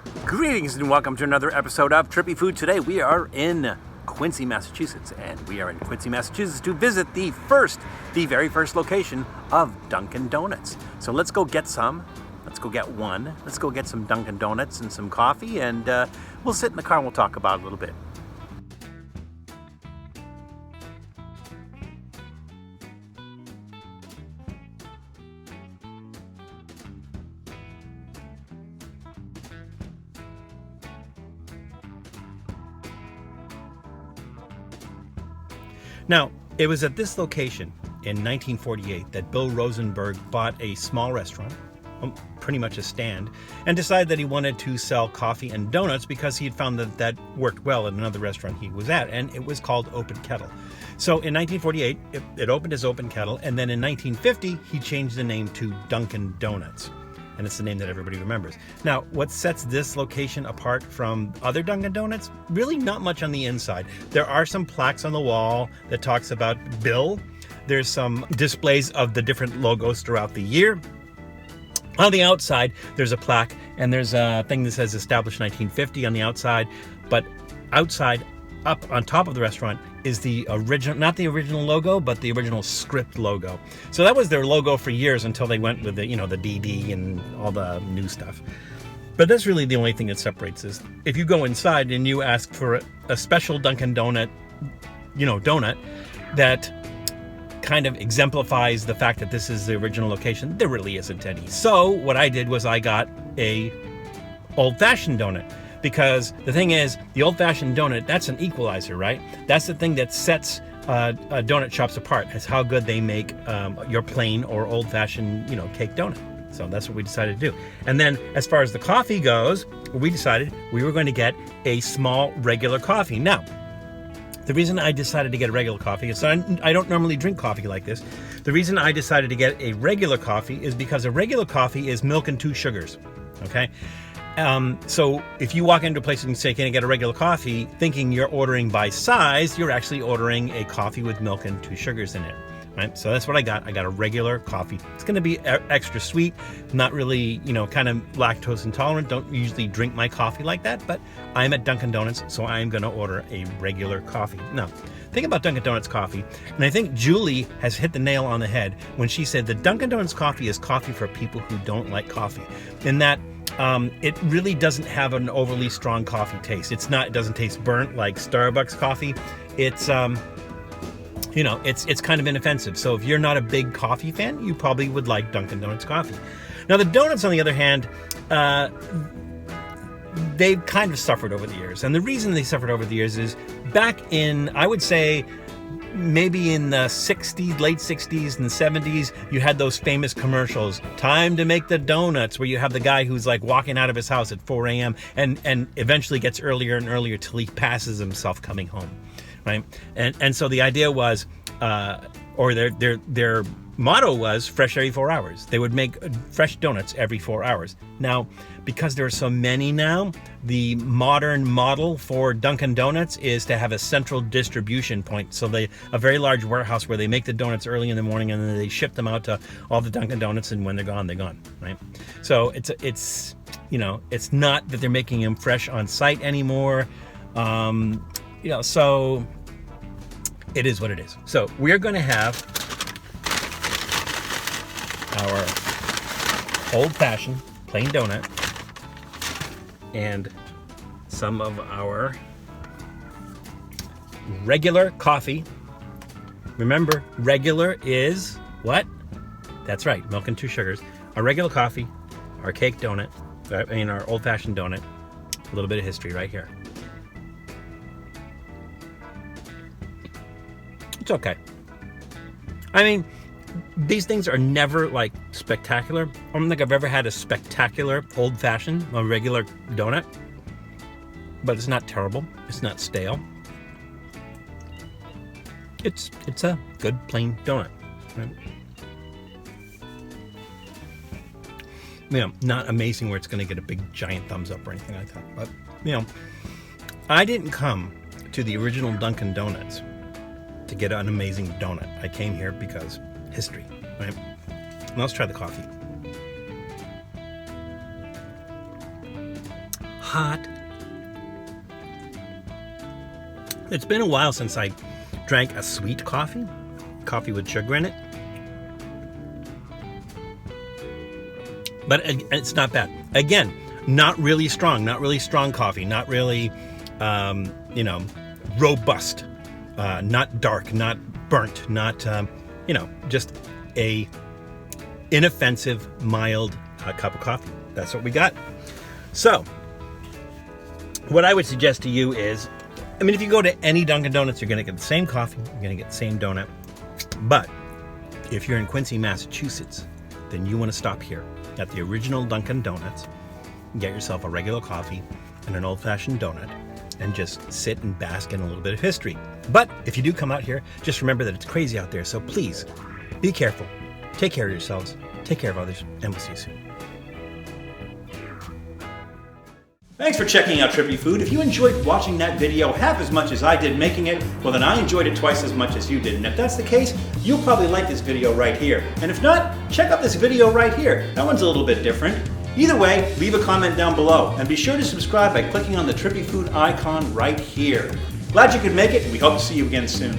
Greetings and welcome to another episode of Trippy Food. Today we are in Quincy, Massachusetts, and we are in Quincy, Massachusetts to visit the very first location of Dunkin Donuts. So let's go get some. Let's go get one. Let's go get some Dunkin Donuts and some coffee, and we'll sit in the car and we'll talk about it a little bit. Now, it was at this location in 1948 that Bill Rosenberg bought a small restaurant, pretty much a stand, and decided that he wanted to sell coffee and donuts because he had found that worked well at another restaurant he was at, and it was called Open Kettle. So in 1948, it opened as Open Kettle, and then in 1950, he changed the name to Dunkin Donuts. And it's the name that everybody remembers. Now, what sets this location apart from other Dunkin Donuts? Really not much on the inside. There are some plaques on the wall that talks about Bill. There's some displays of the different logos throughout the year. On the outside, there's a plaque, and there's a thing that says established 1950 on the outside. But outside, up on top of the restaurant, is the original, not the original logo, but the original script logo. So that was their logo for years until they went with the DD and all the new stuff. But that's really the only thing that separates this. If you go inside and you ask for a special Dunkin' Donut, donut that kind of exemplifies the fact that this is the original location, there really isn't any. So what I did was I got a old-fashioned donut. Because the thing is, the old-fashioned donut, that's an equalizer, right? That's the thing that sets donut shops apart. It's how good they make your plain or old-fashioned, cake donut. So that's what we decided to do. And then as far as the coffee goes, we decided we were going to get a small regular coffee. Now, the reason I decided to get a regular coffee is I don't normally drink coffee like this. The reason I decided to get a regular coffee is because a regular coffee is milk and 2 sugars, okay? So if you walk into a place and say, can I get a regular coffee, thinking you're ordering by size, you're actually ordering a coffee with milk and 2 sugars in it, right? So that's what I got. I got a regular coffee. It's going to be extra sweet, not really, kind of lactose intolerant. Don't usually drink my coffee like that, but I'm at Dunkin Donuts, so I'm going to order a regular coffee. Now, think about Dunkin Donuts coffee, and I think Julie has hit the nail on the head when she said that Dunkin Donuts coffee is coffee for people who don't like coffee, in that it really doesn't have an overly strong coffee taste. It doesn't taste burnt like Starbucks coffee. It's, it's kind of inoffensive. So if you're not a big coffee fan, you probably would like Dunkin Donuts coffee. Now the donuts, on the other hand, they've kind of suffered over the years. And the reason they suffered over the years is back in, I would say, maybe in the 60s, late 60s and 70s, you had those famous commercials, time to make the donuts, where you have the guy who's like walking out of his house at 4 a.m. and eventually gets earlier and earlier till he passes himself coming home, right? And so the idea was, or their motto was fresh every 4 hours. They would make fresh donuts every 4 hours. Now, because there are so many now, the modern model for Dunkin Donuts is to have a central distribution point. So a very large warehouse where they make the donuts early in the morning and then they ship them out to all the Dunkin Donuts, and when they're gone, right? So it's not that they're making them fresh on site anymore. So it is what it is. So we're going to have our old-fashioned plain donut and some of our regular coffee. Remember, regular is what? That's right, milk and 2 sugars. Our regular coffee, our cake donut, our old-fashioned donut. A little bit of history right here. It's okay. I mean, these things are never like spectacular. I don't think I've ever had a spectacular old-fashioned, a regular donut, but it's not terrible. It's not stale. It's a good plain donut. Right? Not amazing where it's going to get a big giant thumbs up or anything like that. But I didn't come to the original Dunkin Donuts to get an amazing donut. I came here because history, right? Now let's try the coffee. hot. It's been a while since I drank a sweet coffee with sugar in it. But it's not bad. Again, not really strong coffee, not really, robust, not dark, not burnt, not, just a inoffensive, mild cup of coffee. That's what we got. So, what I would suggest to you is, if you go to any Dunkin Donuts, you're going to get the same coffee, you're going to get the same donut. But if you're in Quincy, Massachusetts, then you want to stop here at the original Dunkin Donuts, get yourself a regular coffee and an old-fashioned donut, and just sit and bask in a little bit of history. But if you do come out here, just remember that it's crazy out there, so please, be careful, take care of yourselves, take care of others, and we'll see you soon. Thanks for checking out Trippy Food. If you enjoyed watching that video half as much as I did making it, well then I enjoyed it twice as much as you did. And if that's the case, you'll probably like this video right here. And if not, check out this video right here. That one's a little bit different. Either way, leave a comment down below. And be sure to subscribe by clicking on the Trippy Food icon right here. Glad you could make it, and we hope to see you again soon.